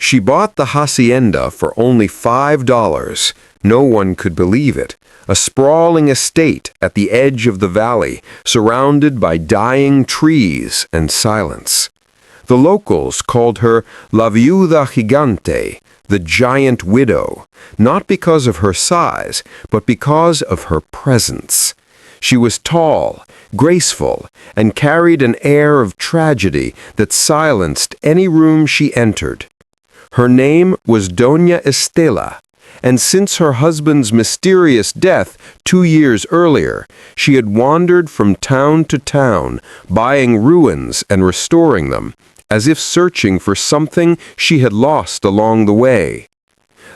She bought the hacienda for only $5. No one could believe it. A sprawling estate at the edge of the valley, surrounded by dying trees and silence. The locals called her La Viuda Gigante, the giant widow, not because of her size, but because of her presence. She was tall, graceful, and carried an air of tragedy that silenced any room she entered. Her name was Doña Estela, and since her husband's mysterious death 2 years earlier, she had wandered from town to town, buying ruins and restoring them, as if searching for something she had lost along the way.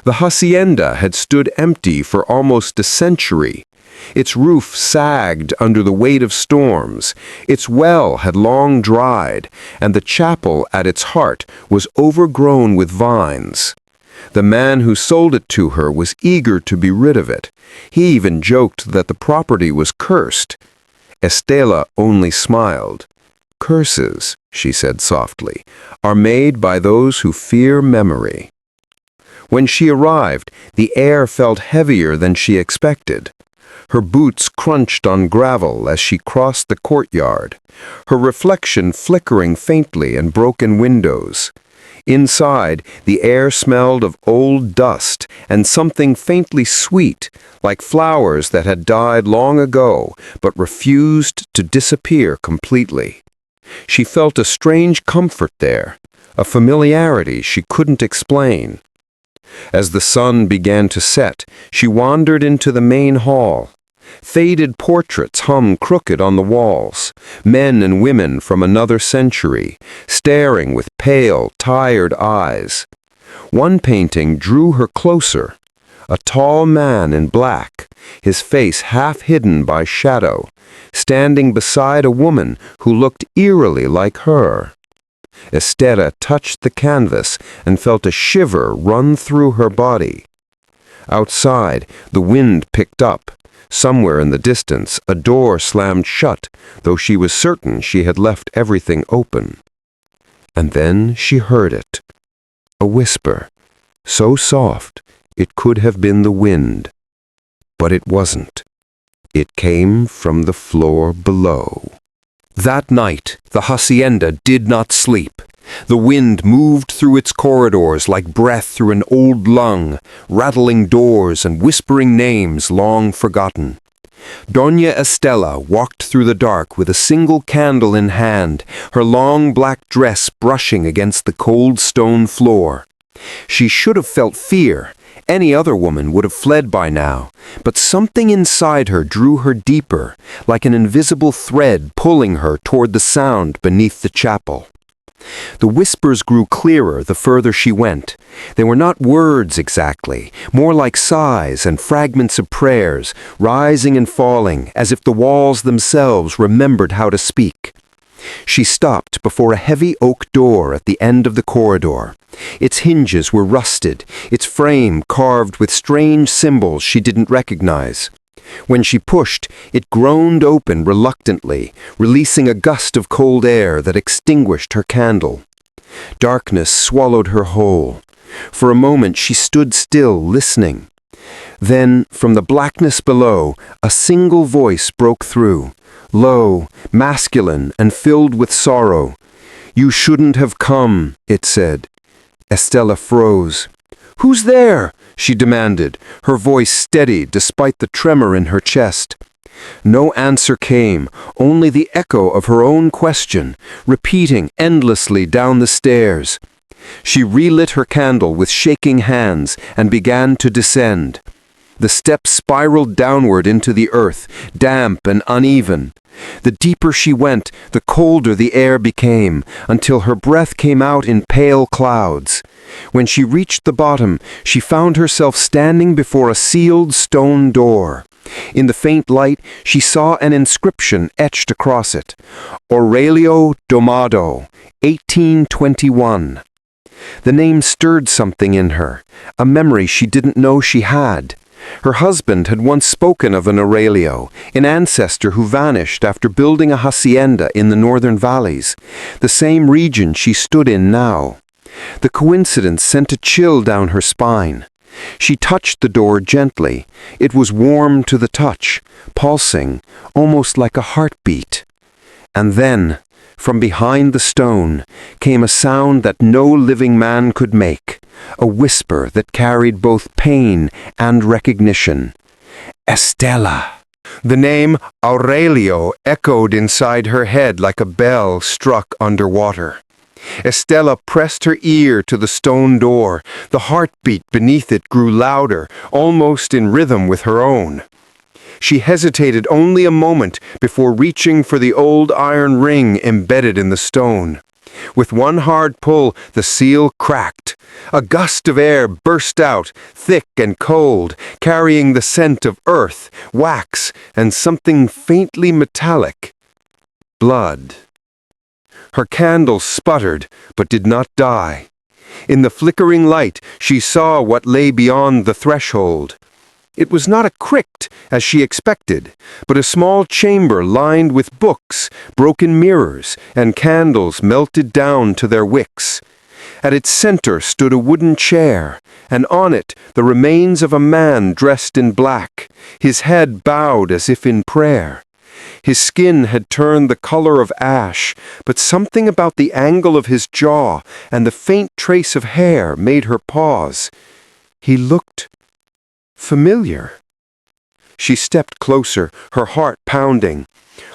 The hacienda had stood empty for almost a century. Its roof sagged under the weight of storms, its well had long dried, and the chapel at its heart was overgrown with vines. The man who sold it to her was eager to be rid of it. He even joked that the property was cursed. Estela only smiled. "Curses," she said softly, "are made by those who fear memory." When she arrived, the air felt heavier than she expected. Her boots crunched on gravel as she crossed the courtyard, her reflection flickering faintly in broken windows. Inside, the air smelled of old dust and something faintly sweet, like flowers that had died long ago but refused to disappear completely. She felt a strange comfort there, a familiarity she couldn't explain. As the sun began to set, she wandered into the main hall. Faded portraits hung crooked on the walls, men and women from another century, staring with pale, tired eyes. One painting drew her closer. A tall man in black, his face half hidden by shadow, standing beside a woman who looked eerily like her. Estela touched the canvas and felt a shiver run through her body. Outside, the wind picked up. Somewhere in the distance, a door slammed shut, though she was certain she had left everything open. And then she heard it. A whisper, so soft it could have been the wind. But it wasn't. It came from the floor below. That night, the hacienda did not sleep. The wind moved through its corridors like breath through an old lung, rattling doors and whispering names long forgotten. Doña Estela walked through the dark with a single candle in hand, her long black dress brushing against the cold stone floor. She should have felt fear. Any other woman would have fled by now, but something inside her drew her deeper, like an invisible thread pulling her toward the sound beneath the chapel. The whispers grew clearer the further she went. They were not words exactly, more like sighs and fragments of prayers, rising and falling as if the walls themselves remembered how to speak. She stopped before a heavy oak door at the end of the corridor. Its hinges were rusted, its frame carved with strange symbols she didn't recognize. When she pushed, it groaned open reluctantly, releasing a gust of cold air that extinguished her candle. Darkness swallowed her whole. For a moment she stood still, listening. Then, from the blackness below, a single voice broke through, low, masculine, and filled with sorrow. "You shouldn't have come," it said. Estela froze. "Who's there?" she demanded, her voice steady despite the tremor in her chest. No answer came, only the echo of her own question, repeating endlessly down the stairs. She relit her candle with shaking hands and began to descend. The steps spiraled downward into the earth, damp and uneven. The deeper she went, the colder the air became, until her breath came out in pale clouds. When she reached the bottom, she found herself standing before a sealed stone door. In the faint light, she saw an inscription etched across it. Aurelio Domado, 1821. The name stirred something in her, a memory she didn't know she had. Her husband had once spoken of an Aurelio, an ancestor who vanished after building a hacienda in the northern valleys, the same region she stood in now. The coincidence sent a chill down her spine. She touched the door gently. It was warm to the touch, pulsing, almost like a heartbeat. And then, from behind the stone, came a sound that no living man could make, a whisper that carried both pain and recognition. Estella! The name Aurelio echoed inside her head like a bell struck underwater. Estella pressed her ear to the stone door. The heartbeat beneath it grew louder, almost in rhythm with her own. She hesitated only a moment before reaching for the old iron ring embedded in the stone. With one hard pull, the seal cracked. A gust of air burst out, thick and cold, carrying the scent of earth, wax, and something faintly metallic. Blood. Her candle sputtered, but did not die. In the flickering light, she saw what lay beyond the threshold. It was not a crypt, as she expected, but a small chamber lined with books, broken mirrors, and candles melted down to their wicks. At its center stood a wooden chair, and on it the remains of a man dressed in black, his head bowed as if in prayer. His skin had turned the color of ash, but something about the angle of his jaw and the faint trace of hair made her pause. He looked familiar. She stepped closer, her heart pounding.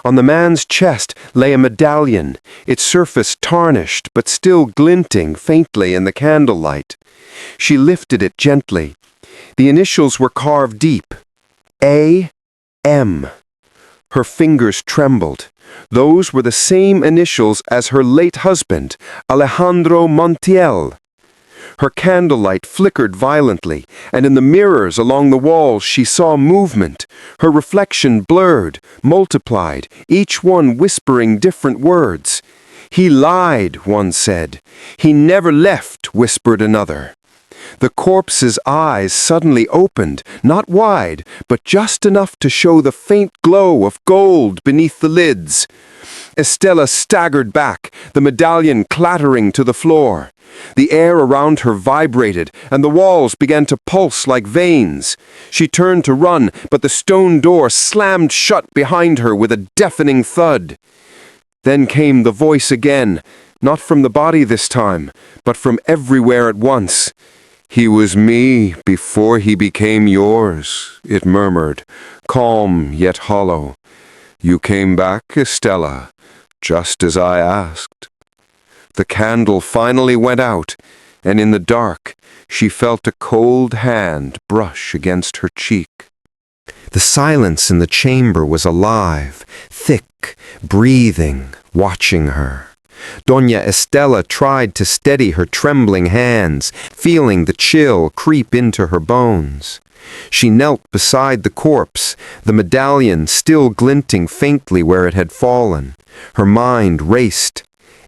On the man's chest lay a medallion, its surface tarnished but still glinting faintly in the candlelight. She lifted it gently. The initials were carved deep. A.M. Her fingers trembled. Those were the same initials as her late husband, Alejandro Montiel. Her candlelight flickered violently, and in the mirrors along the walls she saw movement. Her reflection blurred, multiplied, each one whispering different words. "He lied," one said. "He never left," whispered another. The corpse's eyes suddenly opened, not wide, but just enough to show the faint glow of gold beneath the lids. Estella staggered back, the medallion clattering to the floor. The air around her vibrated, and the walls began to pulse like veins. She turned to run, but the stone door slammed shut behind her with a deafening thud. Then came the voice again, not from the body this time, but from everywhere at once. "He was me before he became yours," it murmured, calm yet hollow. "You came back, Estella, just as I asked." The candle finally went out, and in the dark she felt a cold hand brush against her cheek. The silence in the chamber was alive, thick, breathing, watching her. Doña Estella tried to steady her trembling hands, feeling the chill creep into her bones. She knelt beside the corpse, the medallion still glinting faintly where it had fallen. Her mind raced.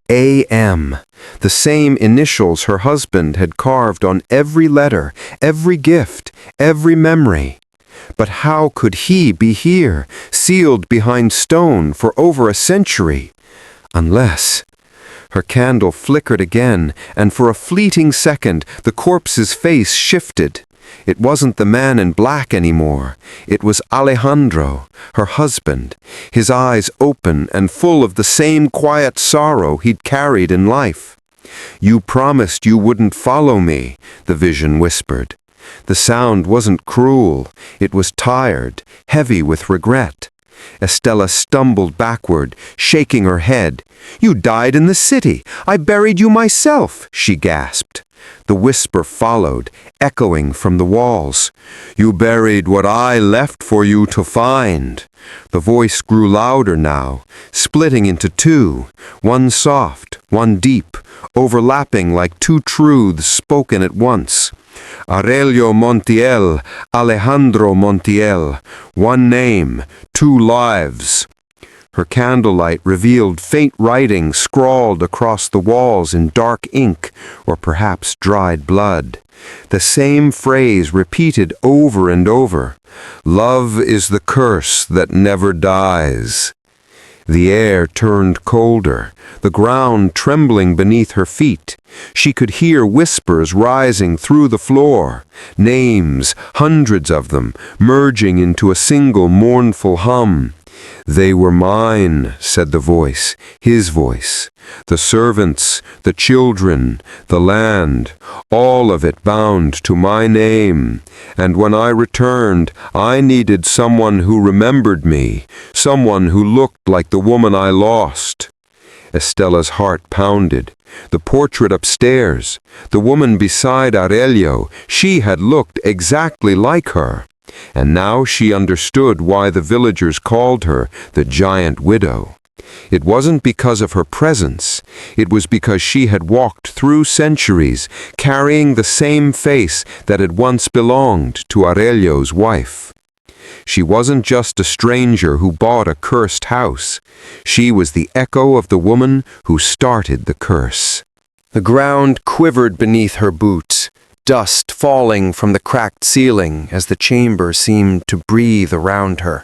A.M., the same initials her husband had carved on every letter, every gift, every memory. But how could he be here, sealed behind stone for over a century? Unless... Her candle flickered again, and for a fleeting second the corpse's face shifted. It wasn't the man in black anymore. It was Alejandro, her husband, his eyes open and full of the same quiet sorrow he'd carried in life. "You promised you wouldn't follow me," the vision whispered. The sound wasn't cruel. It was tired, heavy with regret. Estella stumbled backward, shaking her head. "You died in the city. I buried you myself," she gasped. The whisper followed, echoing from the walls. "You buried what I left for you to find." The voice grew louder now, splitting into two, one soft, one deep, overlapping like two truths spoken at once. "Aurelio Montiel, Alejandro Montiel, one name, two lives." Her candlelight revealed faint writing scrawled across the walls in dark ink, or perhaps dried blood. The same phrase repeated over and over. "Love is the curse that never dies." The air turned colder, the ground trembling beneath her feet. She could hear whispers rising through the floor, names, hundreds of them, merging into a single mournful hum. "They were mine," said the voice, his voice. "The servants, the children, the land, all of it bound to my name. And when I returned, I needed someone who remembered me, someone who looked like the woman I lost." Estella's heart pounded. The portrait upstairs, the woman beside Aurelio, she had looked exactly like her. And now she understood why the villagers called her the giant widow. It wasn't because of her presence. It was because she had walked through centuries, carrying the same face that had once belonged to Aurelio's wife. She wasn't just a stranger who bought a cursed house. She was the echo of the woman who started the curse. The ground quivered beneath her boots, dust falling from the cracked ceiling as the chamber seemed to breathe around her.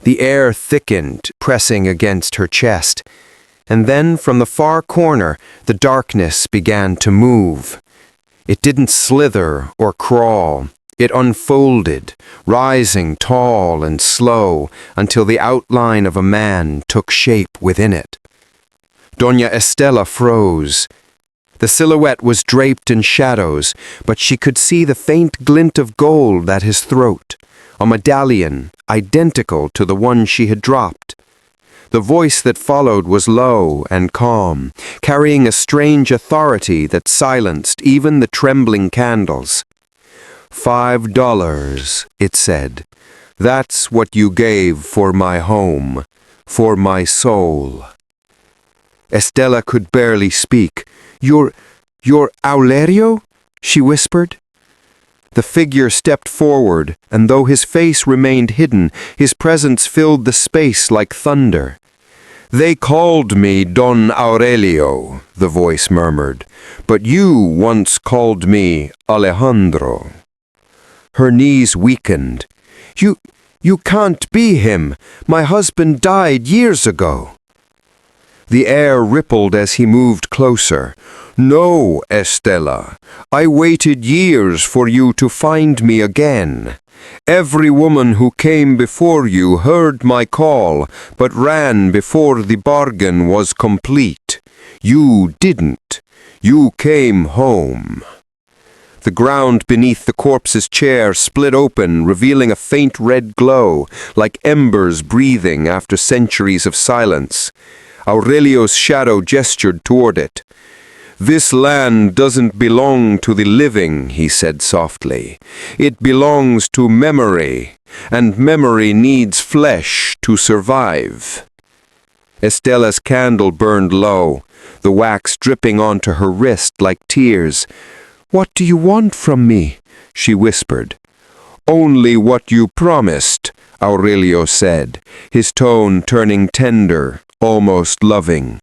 The air thickened, pressing against her chest. And then from the far corner, the darkness began to move. It didn't slither or crawl. It unfolded, rising tall and slow until the outline of a man took shape within it. Doña Estela froze. The silhouette was draped in shadows, but she could see the faint glint of gold at his throat, a medallion identical to the one she had dropped. The voice that followed was low and calm, carrying a strange authority that silenced even the trembling candles. $5, it said. That's what you gave for my home, for my soul. Estella could barely speak. You're Aurelio? She whispered. The figure stepped forward, and though his face remained hidden, his presence filled the space like thunder. They called me Don Aurelio, the voice murmured, but you once called me Alejandro. Her knees weakened. You can't be him. My husband died years ago. The air rippled as he moved closer. No, Estella. I waited years for you to find me again. Every woman who came before you heard my call, but ran before the bargain was complete. You didn't. You came home. The ground beneath the corpse's chair split open, revealing a faint red glow, like embers breathing after centuries of silence. Aurelio's shadow gestured toward it. This land doesn't belong to the living, he said softly. It belongs to memory, and memory needs flesh to survive. Estella's candle burned low, the wax dripping onto her wrist like tears. What do you want from me? She whispered. Only what you promised, Aurelio said, his tone turning tender, almost loving.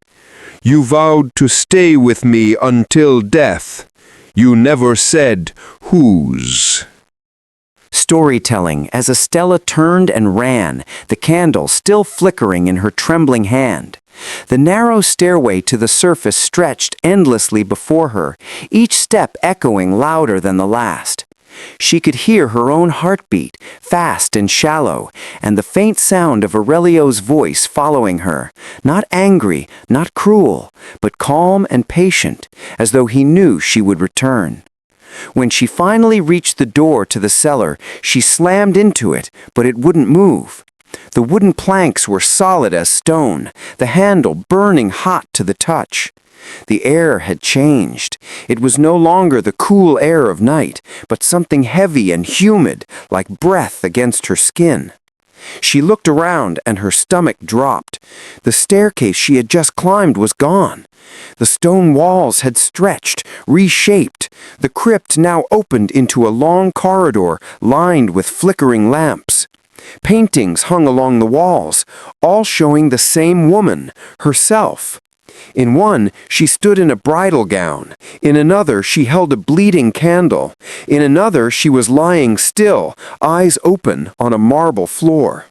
You vowed to stay with me until death. You never said whose. Storytelling as Estella turned and ran, the candle still flickering in her trembling hand. The narrow stairway to the surface stretched endlessly before her, each step echoing louder than the last. She could hear her own heartbeat, fast and shallow, and the faint sound of Aurelio's voice following her, not angry, not cruel, but calm and patient, as though he knew she would return. When she finally reached the door to the cellar, she slammed into it, but it wouldn't move. The wooden planks were solid as stone, the handle burning hot to the touch. The air had changed. It was no longer the cool air of night, but something heavy and humid, like breath against her skin. She looked around and her stomach dropped. The staircase she had just climbed was gone. The stone walls had stretched, reshaped. The crypt now opened into a long corridor lined with flickering lamps. Paintings hung along the walls, all showing the same woman, herself. In one, she stood in a bridal gown. In another, she held a bleeding candle. In another, she was lying still, eyes open, on a marble floor.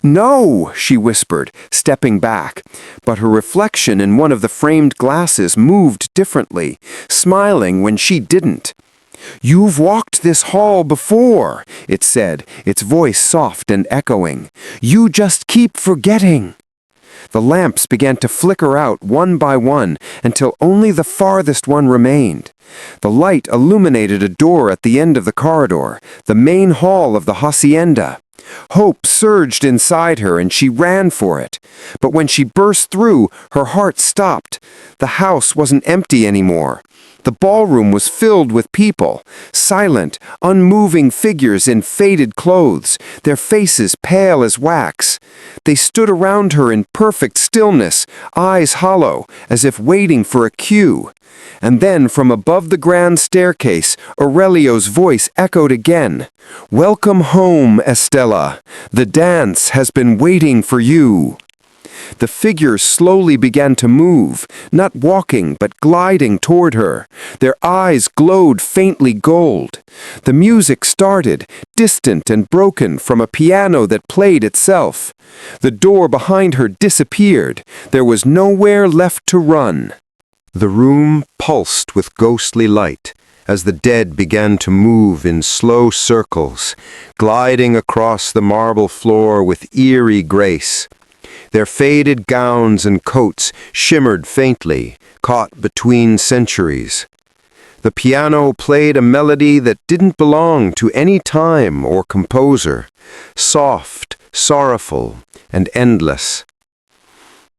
"No," she whispered, stepping back, but her reflection in one of the framed glasses moved differently, smiling when she didn't. "You've walked this hall before," it said, its voice soft and echoing. "You just keep forgetting." The lamps began to flicker out one by one until only the farthest one remained. The light illuminated a door at the end of the corridor, the main hall of the Hacienda. Hope surged inside her and she ran for it. But when she burst through, her heart stopped. The house wasn't empty anymore. The ballroom was filled with people, silent, unmoving figures in faded clothes, their faces pale as wax. They stood around her in perfect stillness, eyes hollow, as if waiting for a cue. And then from above the grand staircase, Aurelio's voice echoed again. "Welcome home, Estella. The dance has been waiting for you." The figures slowly began to move, not walking but gliding toward her. Their eyes glowed faintly gold. The music started, distant and broken from a piano that played itself. The door behind her disappeared. There was nowhere left to run. The room pulsed with ghostly light as the dead began to move in slow circles, gliding across the marble floor with eerie grace. Their faded gowns and coats shimmered faintly, caught between centuries. The piano played a melody that didn't belong to any time or composer, soft, sorrowful, and endless.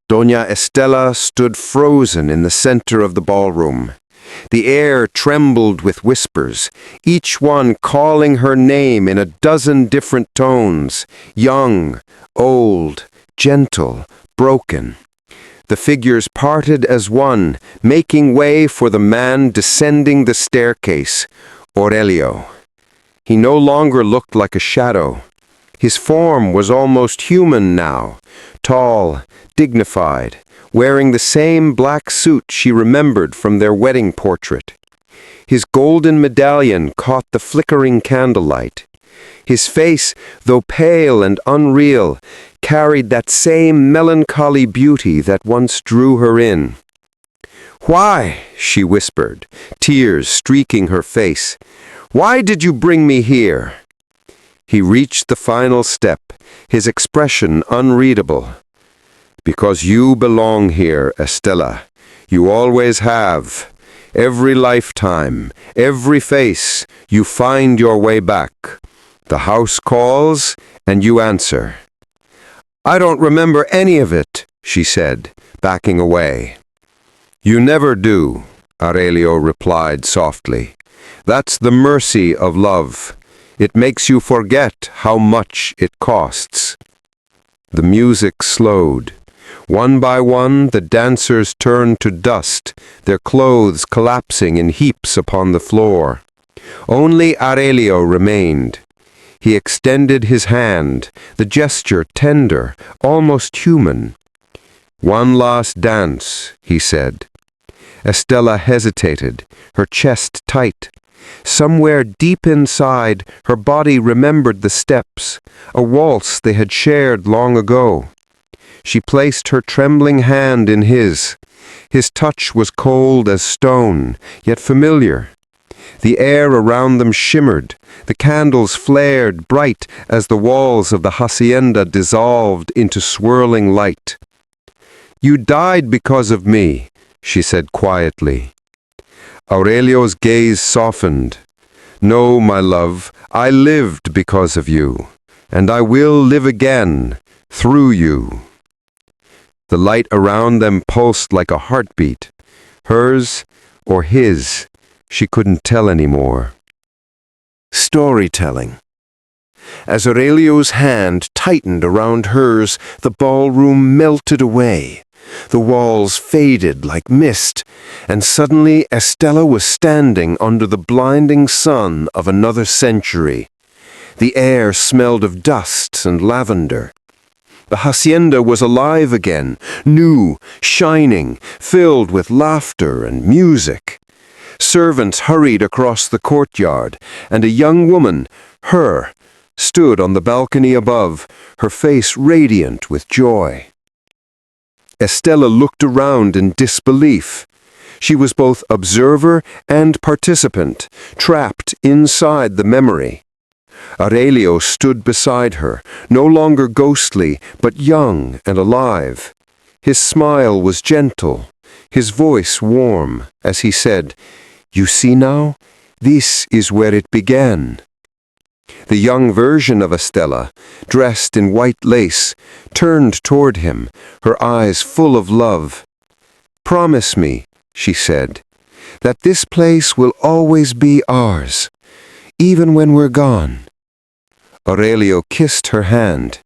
Doña Estela stood frozen in the center of the ballroom. The air trembled with whispers, each one calling her name in a dozen different tones, young, old, gentle, broken. The figures parted as one, making way for the man descending the staircase, Aurelio. He no longer looked like a shadow. His form was almost human now, tall, dignified, wearing the same black suit she remembered from their wedding portrait. His golden medallion caught the flickering candlelight. His face, though pale and unreal, carried that same melancholy beauty that once drew her in. "Why?" she whispered, tears streaking her face. "Why did you bring me here?" He reached the final step, his expression unreadable. "Because you belong here, Estella. You always have. Every lifetime, every face, you find your way back. The house calls, and you answer." "I don't remember any of it," she said, backing away. "You never do," Aurelio replied softly. "That's the mercy of love. It makes you forget how much it costs." The music slowed. One by one, the dancers turned to dust, their clothes collapsing in heaps upon the floor. Only Aurelio remained. He extended his hand, the gesture tender, almost human. "One last dance," he said. Estella hesitated, her chest tight. Somewhere deep inside, her body remembered the steps, a waltz they had shared long ago. She placed her trembling hand in his. His touch was cold as stone, yet familiar. The air around them shimmered. The candles flared bright as the walls of the hacienda dissolved into swirling light. "You died because of me," she said quietly. Aurelio's gaze softened. "No, my love, I lived because of you, and I will live again, through you." The light around them pulsed like a heartbeat. Hers or his, she couldn't tell anymore. Storytelling. As Aurelio's hand tightened around hers, the ballroom melted away. The walls faded like mist, and suddenly Estella was standing under the blinding sun of another century. The air smelled of dust and lavender. The hacienda was alive again, new, shining, filled with laughter and music. Servants hurried across the courtyard, and a young woman, her, stood on the balcony above, her face radiant with joy. Estella looked around in disbelief. She was both observer and participant, trapped inside the memory. Aurelio stood beside her, no longer ghostly, but young and alive. His smile was gentle, his voice warm, as he said, "You see now? This is where it began." The young version of Estella, dressed in white lace, turned toward him, her eyes full of love. "Promise me," she said, "that this place will always be ours, even when we're gone." Aurelio kissed her hand.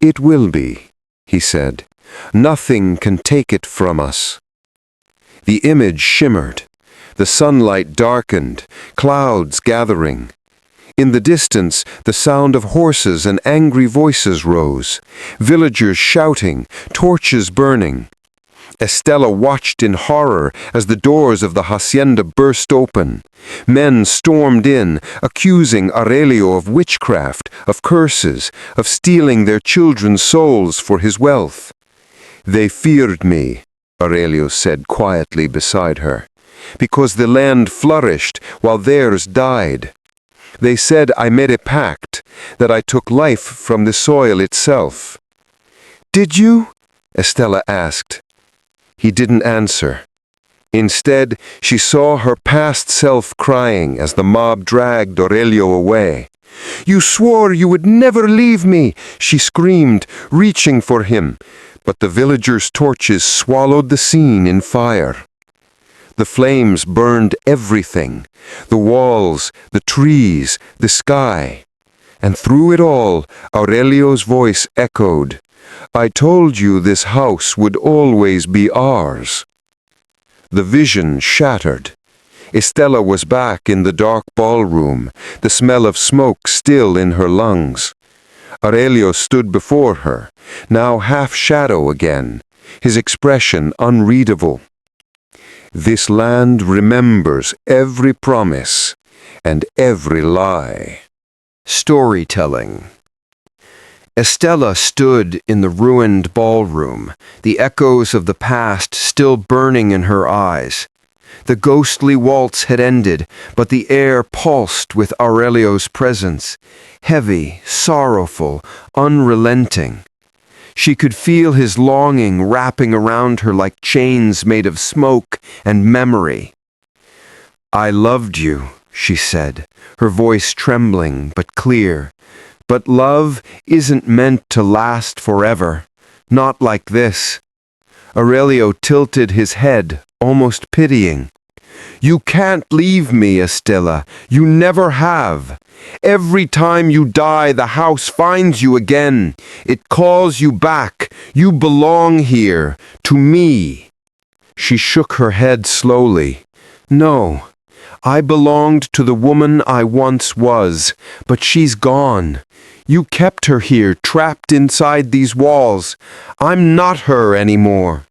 "It will be," he said. "Nothing can take it from us." The image shimmered. The sunlight darkened, clouds gathering. In the distance, the sound of horses and angry voices rose, villagers shouting, torches burning. Estella watched in horror as the doors of the hacienda burst open. Men stormed in, accusing Aurelio of witchcraft, of curses, of stealing their children's souls for his wealth. "They feared me," Aurelio said quietly beside her, "because the land flourished while theirs died. They said I made a pact, that I took life from the soil itself." "Did you?" Estella asked. He didn't answer. Instead, she saw her past self crying as the mob dragged Aurelio away. "You swore you would never leave me," she screamed, reaching for him, but the villagers' torches swallowed the scene in fire. The flames burned everything, the walls, the trees, the sky. And through it all, Aurelio's voice echoed, "I told you this house would always be ours." The vision shattered. Estella was back in the dark ballroom, the smell of smoke still in her lungs. Aurelio stood before her, now half shadow again, his expression unreadable. "This land remembers every promise and every lie." Storytelling. Estella stood in the ruined ballroom, the echoes of the past still burning in her eyes. The ghostly waltz had ended, but the air pulsed with Aurelio's presence, heavy, sorrowful, unrelenting. She could feel his longing wrapping around her like chains made of smoke and memory. "I loved you," she said, her voice trembling but clear. "But love isn't meant to last forever. Not like this." Aurelio tilted his head, almost pitying. "You can't leave me, Estella. You never have. Every time you die, the house finds you again. It calls you back. You belong here, to me." She shook her head slowly. "No, I belonged to the woman I once was, but she's gone. You kept her here, trapped inside these walls. I'm not her anymore."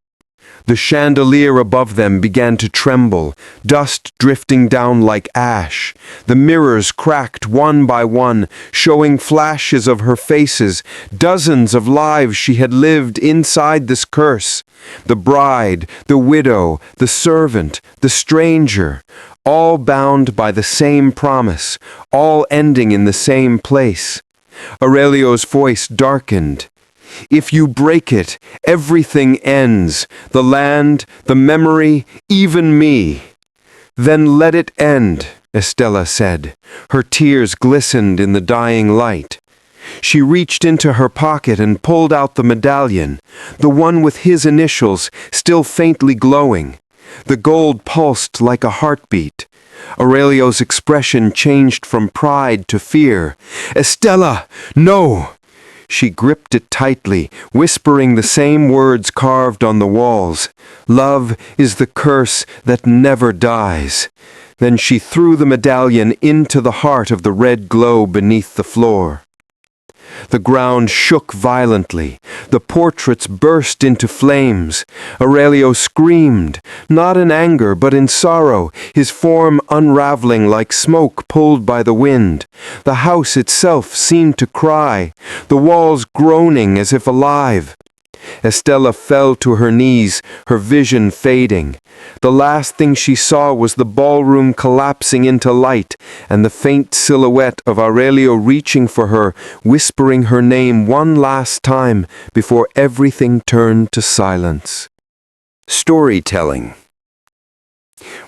The chandelier above them began to tremble, dust drifting down like ash. The mirrors cracked one by one, showing flashes of her faces, dozens of lives she had lived inside this curse. The bride, the widow, the servant, the stranger, all bound by the same promise, all ending in the same place. Aurelio's voice darkened. "If you break it, everything ends, the land, the memory, even me." "Then let it end," Estella said. Her tears glistened in the dying light. She reached into her pocket and pulled out the medallion, the one with his initials still faintly glowing. The gold pulsed like a heartbeat. Aurelio's expression changed from pride to fear. "Estella, no!" She gripped it tightly, whispering the same words carved on the walls. "Love is the curse that never dies." Then she threw the medallion into the heart of the red glow beneath the floor. The ground shook violently. The portraits burst into flames. Aurelio screamed, not in anger but in sorrow, his form unraveling like smoke pulled by the wind. The house itself seemed to cry, the walls groaning as if alive. Estella fell to her knees, her vision fading. The last thing she saw was the ballroom collapsing into light, and the faint silhouette of Aurelio reaching for her, whispering her name one last time before everything turned to silence. Storytelling.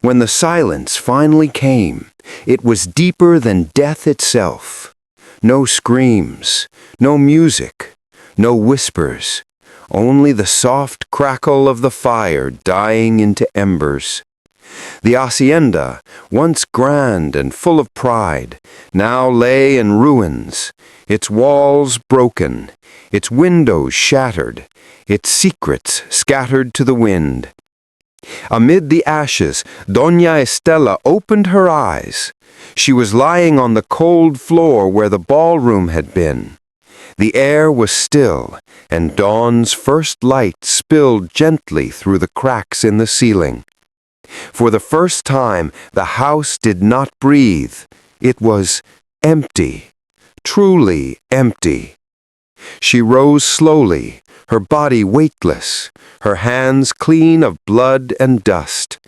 When the silence finally came, it was deeper than death itself. No screams, no music, no whispers. Only the soft crackle of the fire dying into embers. The Hacienda, once grand and full of pride, now lay in ruins, its walls broken, its windows shattered, its secrets scattered to the wind. Amid the ashes, Doña Estela opened her eyes. She was lying on the cold floor where the ballroom had been. The air was still, and dawn's first light spilled gently through the cracks in the ceiling. For the first time, the house did not breathe. It was empty, truly empty. She rose slowly, her body weightless, her hands clean of blood and dust.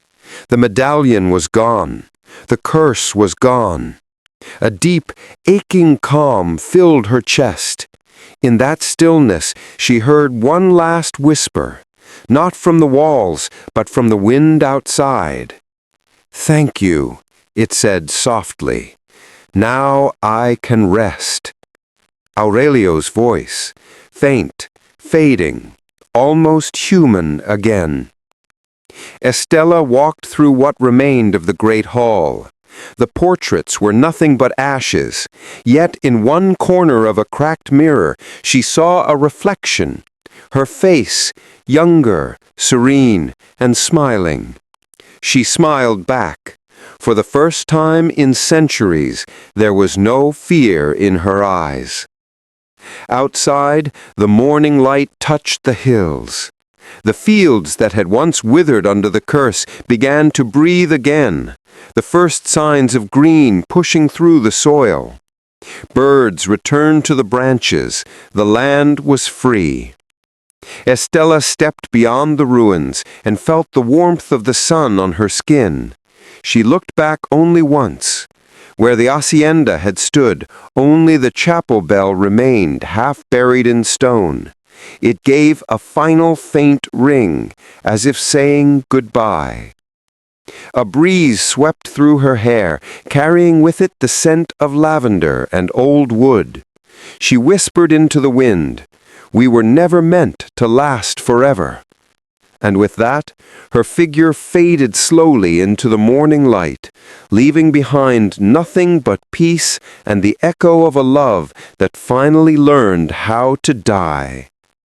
The medallion was gone. The curse was gone. A deep, aching calm filled her chest. In that stillness, she heard one last whisper, not from the walls, but from the wind outside. "Thank you," it said softly. "Now I can rest." Aurelio's voice, faint, fading, almost human again. Estella walked through what remained of the great hall. The portraits were nothing but ashes, yet in one corner of a cracked mirror she saw a reflection, her face, younger, serene, and smiling. She smiled back. For the first time in centuries, there was no fear in her eyes. Outside, the morning light touched the hills. The fields that had once withered under the curse began to breathe again, the first signs of green pushing through the soil. Birds returned to the branches. The land was free. Estella stepped beyond the ruins and felt the warmth of the sun on her skin. She looked back only once. Where the hacienda had stood, only the chapel bell remained, half buried in stone. It gave a final faint ring, as if saying goodbye. A breeze swept through her hair, carrying with it the scent of lavender and old wood. She whispered into the wind, "We were never meant to last forever." And with that, her figure faded slowly into the morning light, leaving behind nothing but peace and the echo of a love that finally learned how to die.